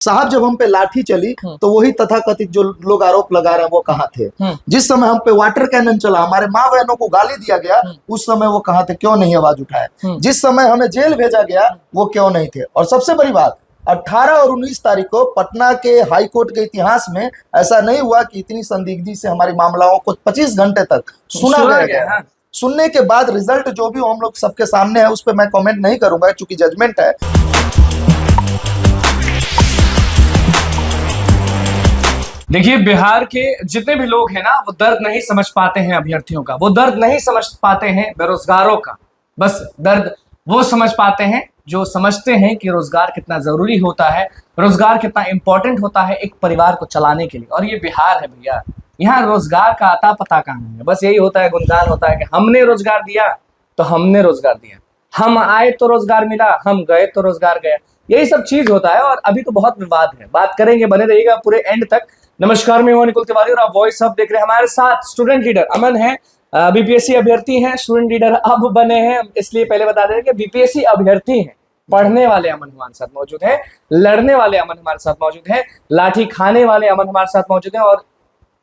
साहब जब हम पे लाठी चली तो वही तथाकथित जो लोग आरोप लगा रहे हैं वो कहाँ थे? जिस समय हम पे वाटर कैनन चला, हमारे माँ बहनों को गाली दिया गया, उस समय वो कहाँ थे? क्यों नहीं आवाज उठाए? जिस समय हमें जेल भेजा गया वो क्यों नहीं थे? और सबसे बड़ी बात, 18 और 19 तारीख को पटना के हाई कोर्ट के इतिहास में ऐसा नहीं हुआ कि इतनी संदिग्धि से हमारी मामलाओं को 25 घंटे तक सुना गया। सुनने के बाद रिजल्ट जो भी हम लोग सबके सामने है उस पर मैं कमेंट नहीं करूंगा क्योंकि जजमेंट है। देखिए, बिहार के जितने भी लोग हैं ना, वो दर्द नहीं समझ पाते हैं अभ्यर्थियों का, वो दर्द नहीं समझ पाते हैं बेरोजगारों का। बस दर्द वो समझ पाते हैं जो समझते हैं कि रोजगार कितना जरूरी होता है, रोजगार कितना इंपॉर्टेंट होता है एक परिवार को चलाने के लिए। और ये बिहार है भैया, यहाँ रोजगार का आता पता कहाँ है। बस यही होता है, गुणगान होता है कि हमने रोजगार दिया तो हमने रोजगार दिया, हम आए तो रोजगार मिला, हम गए तो रोजगार गया, यही सब चीज होता है। और अभी तो बहुत विवाद है, बात करेंगे, बने रहिएगा पूरे एंड तक। नमस्कार, मैं हूं निकुल तिवारी और आप वॉइस हब देख रहे हैं। हमारे साथ स्टूडेंट लीडर अमन है, बीपीएससी अभ्यर्थी हैं, स्टूडेंट लीडर अब बने हैं, इसलिए पहले बता दें कि बीपीएससी अभ्यर्थी हैं। पढ़ने वाले अमन हमारे साथ मौजूद हैं, लड़ने वाले अमन हमारे साथ मौजूद हैं, लाठी खाने वाले अमन हमारे साथ मौजूद हैं और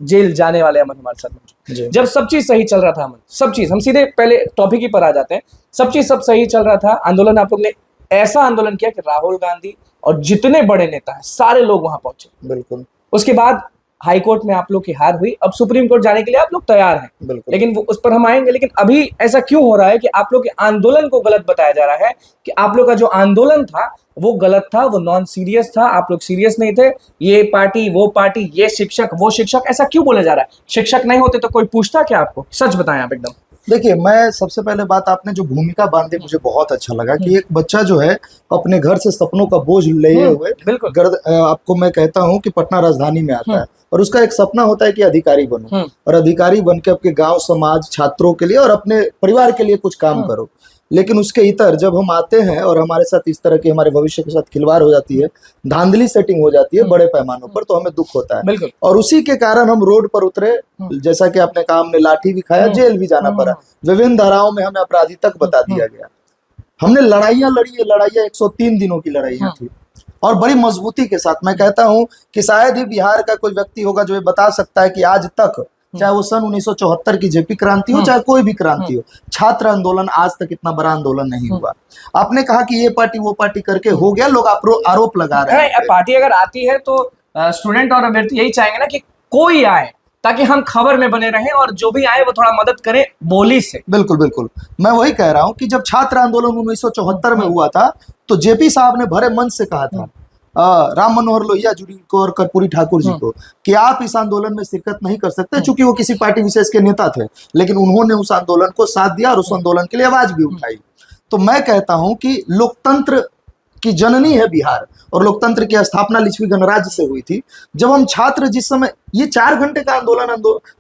जेल जाने वाले अमन हमारे साथ मौजूद हैं। जब सब चीज सही चल रहा था अमन, सब चीज, हम सीधे पहले टॉपिक ही पर आ जाते हैं, सब चीज सब सही चल रहा था। आंदोलन आप लोग ने ऐसा आंदोलन किया कि राहुल गांधी और जितने बड़े नेता हैं सारे लोग वहां पहुंचे। बिल्कुल। उसके बाद हाई कोर्ट में आप लोग की हार हुई, अब सुप्रीम कोर्ट जाने के लिए आप लोग तैयार हैं, लेकिन उस पर हम आएंगे। लेकिन अभी ऐसा क्यों हो रहा है कि आप लोग के आंदोलन को गलत बताया जा रहा है कि आप लोग का जो आंदोलन था वो गलत था, वो नॉन सीरियस था, आप लोग सीरियस नहीं थे, ये पार्टी वो पार्टी, ये शिक्षक वो शिक्षक, ऐसा क्यों बोला जा रहा है? शिक्षक नहीं होते तो कोई पूछता क्या आपको? सच बताएं आप एकदम। देखिए, मैं सबसे पहले बात, आपने जो भूमिका बांधी मुझे बहुत अच्छा लगा कि एक बच्चा जो है अपने घर से सपनों का बोझ लिए हुए आपको मैं कहता हूँ कि पटना राजधानी में आता है और उसका एक सपना होता है कि अधिकारी बनो और अधिकारी बन के आपके गांव समाज छात्रों के लिए और अपने परिवार के लिए कुछ काम करो। लेकिन उसके इतर जब हम आते हैं और हमारे साथ इस तरह की हमारे भविष्य के साथ खिलवाड़ हो जाती है, धांधली सेटिंग हो जाती है बड़े पैमानों पर, तो हमें दुख होता है। और उसी के कारण हम रोड पर उतरे, जैसा कि आपने कहा, हमने लाठी भी खाया, जेल भी जाना पड़ा, विभिन्न धाराओं में हमें अपराधी तक बता दिया गया। हमने लड़ाइयां लड़ी, ये लड़ाइयां 103 दिनों की लड़ाइयां थी और बड़ी मजबूती के साथ। मैं कहता हूं कि शायद ही बिहार का कोई व्यक्ति होगा जो ये बता सकता है कि आज तक, चाहे वो सन 1974 की जेपी क्रांति हो, चाहे कोई भी क्रांति हो, छात्र आंदोलन आज तक इतना बड़ा आंदोलन नहीं हुआ। आपने कहा कि ये पार्टी वो पार्टी करके हो गया, लोग आरोप लगा रहे हैं। पार्टी अगर आती है तो स्टूडेंट और अभ्यर्थी यही चाहेंगे ना कि कोई आए ताकि हम खबर में बने रहें और जो भी आए वो थोड़ा मदद करे बोली से। बिल्कुल बिल्कुल, मैं वही कह रहा हूँ कि जब छात्र आंदोलन 1974 में हुआ था तो जेपी साहब ने भरे मन से कहा था राम मनोहर लोहिया जी को और कर्पूरी ठाकुर जी को कि आप इस आंदोलन में शिरकत नहीं कर सकते, चूंकि वो किसी पार्टी विशेष के नेता थे, लेकिन उन्होंने उस आंदोलन को साथ दिया और उस आंदोलन के लिए आवाज भी उठाई। तो मैं कहता हूं कि लोकतंत्र की जननी है बिहार और लोकतंत्र की स्थापना लिच्छवी गणराज्य से हुई थी। जब हम छात्र, जिस समय ये 4 घंटे का आंदोलन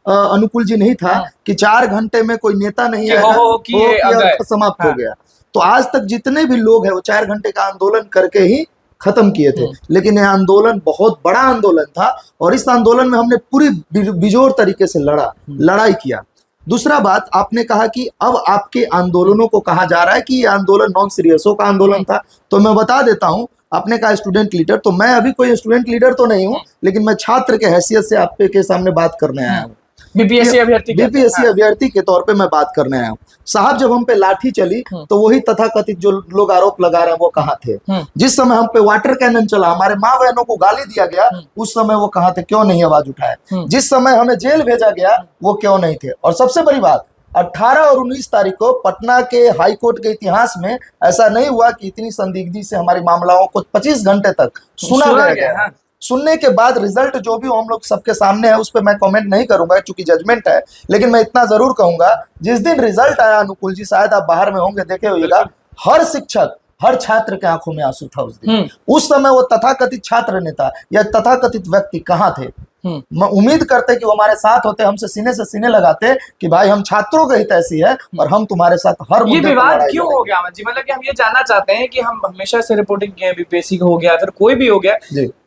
अनुकूल जी नहीं था कि 4 घंटे में कोई नेता नहीं आया, समाप्त हो गया। तो आज तक जितने भी लोग हैं वो 4 घंटे का आंदोलन करके ही खत्म किए थे। लेकिन यह आंदोलन बहुत बड़ा आंदोलन था और इस आंदोलन में हमने पूरी बिजोर तरीके से लड़ाई किया। दूसरा बात, आपने कहा कि अब आपके आंदोलनों को कहा जा रहा है कि ये आंदोलन नॉन सीरियसों का आंदोलन था, तो मैं बता देता हूं, आपने कहा स्टूडेंट लीडर, तो मैं अभी कोई स्टूडेंट लीडर तो नहीं हूं, लेकिन मैं छात्र के हैसियत से आपके सामने बात करने आया हूं। बीपीएससी अभ्यर्थी के तौर पे मैं बात करने आया हूँ। साहब जब हम पे लाठी चली तो वही तथाकथित जो लोग आरोप लगा रहे हैं वो कहाँ थे? जिस समय हम पे वाटर कैनन चला, हमारे माँ बहनों को गाली दिया गया, उस समय वो कहाँ थे? क्यों नहीं आवाज उठाए? जिस समय हमें जेल भेजा गया वो क्यों नहीं थे? और सबसे बड़ी बात, 18 और 19 तारीख को पटना के हाई कोर्ट के इतिहास में ऐसा नहीं हुआ कि इतनी संदिग्धि से हमारी मामलाओं को 25 घंटे तक सुना गया। सुनने के बाद रिजल्ट जो भी हम लोग सबके सामने है उस पर मैं कमेंट नहीं करूंगा क्योंकि जजमेंट है, लेकिन मैं इतना जरूर कहूंगा, जिस दिन रिजल्ट आया अनुकूल जी, शायद आप बाहर में होंगे, देखे होइएगा, हर शिक्षक, हर छात्र के आंखों में आंसू था उस दिन। उस समय वो तथाकथित छात्र नेता या तथाकथित व्यक्ति कहाँ थे? मैं उम्मीद करते कि वो हमारे साथ होते, हमसे सीने लगाते कि भाई हम छात्रों का हित ऐसी है और हम तुम्हारे साथ हर ये विवाद क्यों हो गया जी? मतलब कि हम ये जानना चाहते हैं कि हम हमेशा से रिपोर्टिंग किए, बीपीएससी को हो गया, फिर कोई भी हो गया,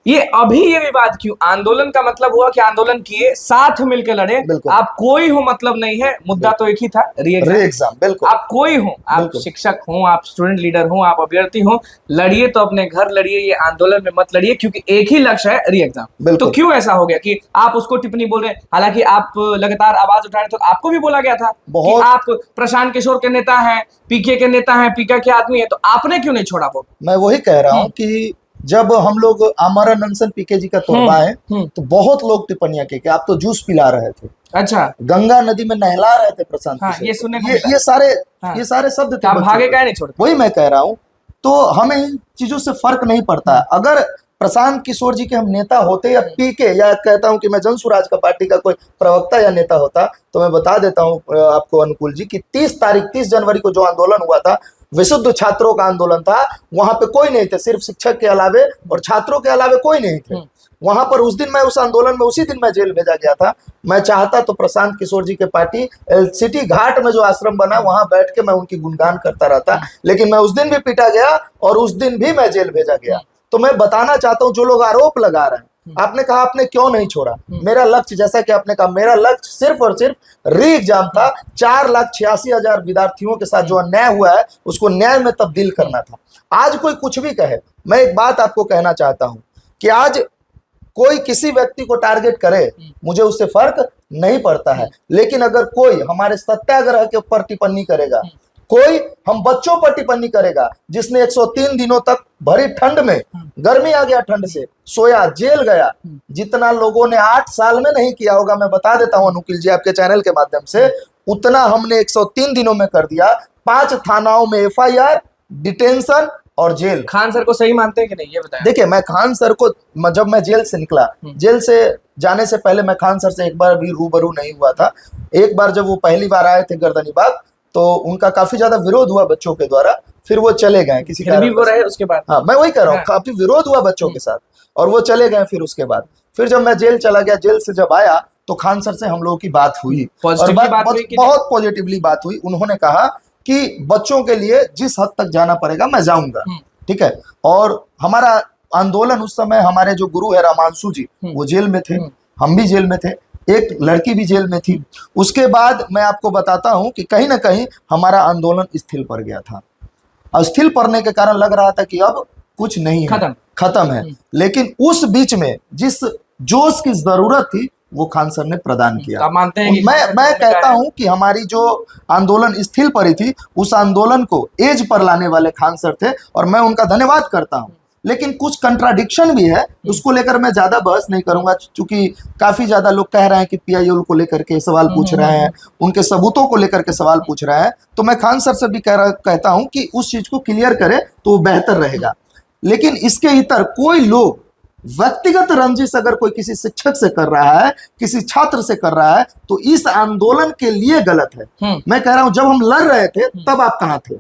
ये अभी ये विवाद क्यों? आंदोलन का मतलब हुआ कि आंदोलन किए, साथ मिलकर लड़े। बिल्कुल। आप कोई हो मतलब नहीं है, मुद्दा तो एक ही था, री रे एग्जाम। बिल्कुल आप कोई हो, आप बिल्कुल। शिक्षक हो, आप स्टूडेंट लीडर हो, आप अभ्यर्थी हो, लड़िए तो अपने घर लड़िए, ये आंदोलन में मत लड़िए, क्योंकि एक ही लक्ष्य है, री एग्जाम। बिल्कुल। तो क्यों ऐसा हो गया कि आप उसको टिप्पणी बोल रहे हैं? हालांकि आप लगातार आवाज उठा रहे थे, तो आपको भी बोला गया था कि बहुत। आप प्रशांत किशोर के नेता हैं, पीके के नेता हैं, पीके के आदमी है, तो आपने क्यों नहीं छोड़ा वो? मैं वही कह रहा हूँ कि जब हम लोग आमरण अनशन पीके जी का तोड़वाए तो बहुत लोग टिप्पणियां की कि आप तो जूस पिला रहे थे, अच्छा, गंगा नदी में नहला रहे थे प्रशांत हाँ, किशोर ये को। सुनने को ये मिला। ये सारे हाँ। ये सारे शब्द तो आप बच्चों भागे के। काहे नहीं छोड़ते? वही मैं कह रहा हूँ, तो हमें इन चीजों से फर्क नहीं पड़ता। अगर प्रशांत किशोर जी के हम नेता होते या पीके, या कहता हूं कि मैं जन स्वराज का पार्टी का कोई प्रवक्ता या नेता होता, तो मैं बता देता हूं आपको अनुकूल जी कि 30 जनवरी को जो आंदोलन हुआ था, विशुद्ध छात्रों का आंदोलन था, वहां पे कोई नहीं थे, सिर्फ शिक्षक के अलावे और छात्रों के अलावे कोई नहीं थे वहां पर। उस दिन मैं उस आंदोलन में, उसी दिन मैं जेल भेजा गया था। मैं चाहता तो प्रशांत किशोर जी के पार्टी सिटी घाट में जो आश्रम बना, वहां बैठ के मैं उनकी गुणगान करता रहता, लेकिन मैं उस दिन भी पीटा गया और उस दिन भी मैं जेल भेजा गया। तो मैं बताना चाहता हूं, जो लोग आरोप लगा रहे हैं, आपने कहा आपने क्यों नहीं छोड़ा, मेरा लक्ष्य, जैसा कि आपने कहा, मेरा लक्ष्य सिर्फ और सिर्फ री एग्जाम था। 4,86,000 विद्यार्थियों के साथ जो अन्याय हुआ है, उसको न्याय में तब्दील करना था। आज कोई कुछ भी कहे, मैं एक बात आपको कहना चाहता हूं कि आज कोई किसी व्यक्ति को टारगेट करे, मुझे उससे फर्क नहीं पड़ता है, लेकिन अगर कोई हमारे सत्याग्रह के ऊपर टिप्पणी करेगा, कोई हम बच्चों पर टिप्पणी करेगा, जिसने 103 दिनों तक भरी ठंड में, गर्मी आ गया ठंड से, सोया, जेल गया, जितना लोगों ने 8 साल में नहीं किया होगा, मैं बता देता हूं अनुकुल जी आपके चैनल के माध्यम से, उतना हमने 103 दिनों में कर दिया। 5 थानाओं में FIR, डिटेंशन और जेल। खान सर को सही मानते हैं कि नहीं, ये बताएं। देखिए, मैं खान सर को, जब मैं जेल से निकला, जेल से जाने से पहले मैं खान सर से एक बार भी रूबरू नहीं हुआ था। एक बार जब वो पहली बार आए थे गर्दनीबाग, तो उनका काफी ज्यादा विरोध हुआ बच्चों के द्वारा, फिर वो चले गए किसी फिर भी वो रहे उसके बाद। हाँ, मैं वही कह रहा हूँ, काफी विरोध हुआ बच्चों के साथ और वो चले गए। फिर उसके बाद, फिर जब मैं जेल चला गया, जेल से जब आया, तो खान सर से हम लोगों की बात हुई और बहुत पॉजिटिवली बात हुई। उन्होंने कहा कि बच्चों के लिए जिस हद तक जाना पड़ेगा मैं जाऊंगा, ठीक है। और हमारा आंदोलन, उस समय हमारे जो गुरु है रामांशु जी, वो जेल में थे, हम भी जेल में थे, एक लड़की भी जेल में थी। उसके बाद मैं आपको बताता हूं कि कहीं ना कहीं हमारा आंदोलन स्थिर पड़ गया था। अस्थिर पड़ने के कारण लग रहा था कि अब कुछ नहीं है, खत्म है। लेकिन उस बीच में जिस जोश की जरूरत थी, वो खान सर ने प्रदान किया। आप मानते हैं कि मैं कहता हूं कि हमारी जो आंदोलन स्थिर पड़ी थी, उस आंदोलन को एज पर लाने वाले खान सर थे और मैं उनका धन्यवाद करता हूं। लेकिन कुछ कंट्राडिक्शन भी है, उसको लेकर मैं ज्यादा बहस नहीं करूंगा, क्योंकि काफी ज्यादा लोग कह रहे हैं कि PIL को लेकर के सवाल पूछ रहे हैं, उनके सबूतों को लेकर के सवाल पूछ रहे हैं। तो मैं खान सर से भी कहता हूं कि उस चीज को क्लियर करे तो वो बेहतर रहेगा। लेकिन इसके इतर कोई लोग व्यक्तिगत रंजिश अगर कोई किसी शिक्षक से कर रहा है, किसी छात्र से कर रहा है, तो इस आंदोलन के लिए गलत है। मैं कह रहा हूं, जब हम लड़ रहे थे तब आप कहां थे?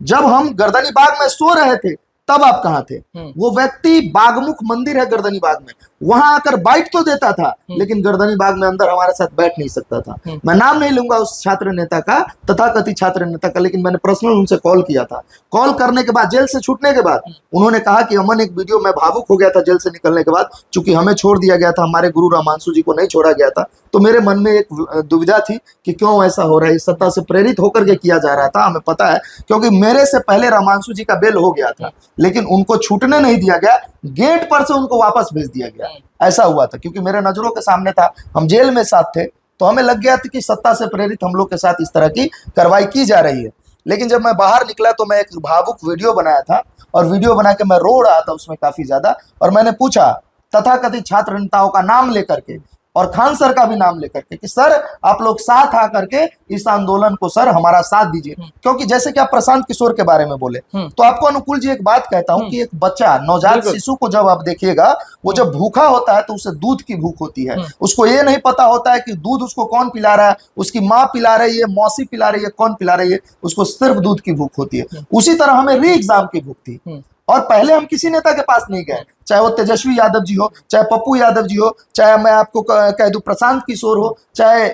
जब हम गर्दनीबाग में सो रहे थे तब आप कहां थे? वो व्यक्ति, बागमुख मंदिर है गर्दनीबाग में, वहां आकर बाइट तो देता था, लेकिन गर्दनीबाग में अंदर हमारे साथ बैठ नहीं सकता था। मैं नाम नहीं लूंगा उस छात्र नेता का, तथाकथित छात्र नेता का, लेकिन मैंने पर्सनल उनसे कॉल किया था। कॉल करने के बाद, जेल से छूटने के बाद, उन्होंने कहा कि अमन, एक वीडियो में भावुक हो गया था जेल से निकलने के बाद, चूंकि हमें छोड़ दिया गया था, हमारे गुरु रामांशु जी को नहीं छोड़ा गया था, तो मेरे मन में एक दुविधा थी कि क्यों ऐसा हो रहा है। सत्ता से प्रेरित होकर के किया जा रहा था, हमें पता है, क्योंकि मेरे से पहले रामांशु जी का बेल हो गया था, लेकिन उनको छूटने नहीं दिया गया, गेट पर से उनको वापस भेज दिया गया। ऐसा हुआ था, क्योंकि मेरे नजरों के सामने था, हम जेल में साथ थे, तो हमें लग गया था कि सत्ता से प्रेरित हम लोग के साथ इस तरह की कार्रवाई की जा रही है। लेकिन जब मैं बाहर निकला तो मैं एक भावुक वीडियो बनाया था और वीडियो बना के मैं रो रहा था उसमें काफी ज्यादा, और मैंने पूछा तथाकथित छात्र नेताओं का नाम लेकर के और खान सर का भी नाम लेकर के कि सर, आप लोग साथ आकर के इस आंदोलन को, सर, हमारा साथ दीजिए। क्योंकि जैसे कि आप प्रशांत किशोर के बारे में बोले, तो आपको अनुकूल जी एक बात कहता हूं कि एक बच्चा, नवजात शिशु को जब आप देखिएगा, वो जब भूखा होता है तो उसे दूध की भूख होती है। उसको ये नहीं पता होता है कि दूध उसको कौन पिला रहा है, उसकी माँ पिला रही है, मौसी पिला रही है, कौन पिला रही है, उसको सिर्फ दूध की भूख होती है। उसी तरह हमें री एग्जाम की भूख थी। और पहले हम किसी नेता के पास नहीं गए, चाहे वो तेजस्वी यादव जी हो, चाहे पप्पू यादव जी हो, चाहे मैं आपको कह दूं प्रशांत किशोर हो, चाहे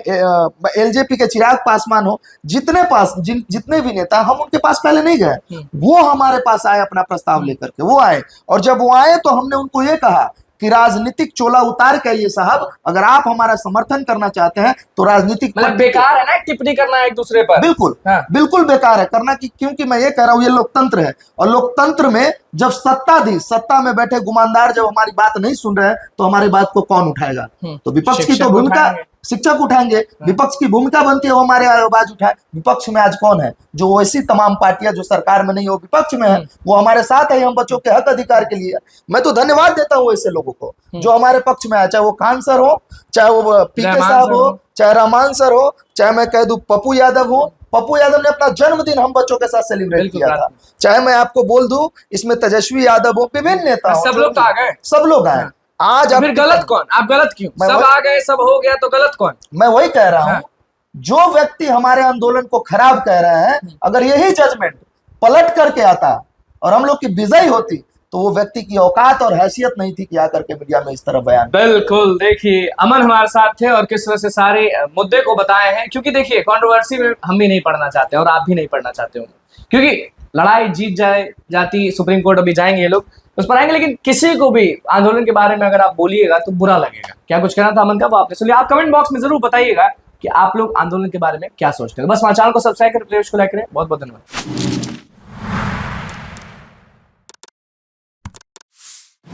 एलजेपी के चिराग पासवान हो, जितने भी नेता, हम उनके पास पहले नहीं गए। वो हमारे पास आए अपना प्रस्ताव लेकर के, वो आए, और जब वो आए तो हमने उनको ये कहा कि राजनीतिक चोला उतार के आइए साहब, अगर आप हमारा समर्थन करना चाहते हैं तो राजनीतिक मतलब बेकार है ना टिप्पणी करना एक दूसरे पर। बिल्कुल हाँ। बिल्कुल बेकार है करना, कि क्योंकि मैं ये कह रहा हूं ये लोकतंत्र है, और लोकतंत्र में जब सत्ता में बैठे गुमानदार जब हमारी बात नहीं सुन रहे हैं तो हमारी बात को कौन उठाएगा? तो विपक्ष की तो भूमिका, शिक्षक उठाएंगे, विपक्ष की भूमिका बनती है वो हमारे आवाज उठाए। विपक्ष में आज कौन है? जो ऐसी तमाम पार्टियां जो सरकार में नहीं हो विपक्ष में है, वो हमारे साथ है हम बच्चों के हक अधिकार के लिए। मैं तो धन्यवाद देता हूँ ऐसे लोगों को जो हमारे पक्ष में आए, चाहे वो खान सर हो, चाहे वो पीके साहब हो, चाहे रहमान सर हो, चाहे मैं कह दूं पप्पू यादव हो। पप्पू यादव ने अपना जन्मदिन हम बच्चों के साथ सेलिब्रेट किया था। चाहे मैं आपको बोल दूं इसमें तेजस्वी यादव हो, विभिन्न नेता, सब लोग तो आ गए, सब लोग आए। आज फिर गलत कौन? आप गलत क्यों? सब आ गए, सब हो गया, तो गलत कौन? मैं वही कह रहा हूं, जो व्यक्ति हमारे आंदोलन को खराब कह रहे हैं, अगर यही जजमेंट पलट करके आता और हम लोग की विजय होती तो वो व्यक्ति की औकात और हैसियत नहीं थी कि आकर के मीडिया में इस तरह बयान। बिल्कुल, देखिए अमन हमारे साथ थे और किस तरह से सारे मुद्दे को बताए हैं, क्योंकि देखिए कंट्रोवर्सी में हम भी नहीं पढ़ना चाहते और आप भी नहीं पढ़ना चाहते होंगे, क्योंकि लड़ाई जीत जाती सुप्रीम कोर्ट अभी जाएंगे ये लोग, उस पर आएंगे, लेकिन किसी को भी आंदोलन के बारे में अगर आप बोलिएगा तो बुरा लगेगा। क्या कुछ कहना था अमन का वो आपने सुनिए। आप कमेंट बॉक्स में जरूर बताइएगा कि आप लोग आंदोलन के बारे में क्या सोचते हैं। बस हमारे चैनल को सब्सक्राइब करें, प्लेलिस्ट को लाइक करें। बहुत बहुत धन्यवाद।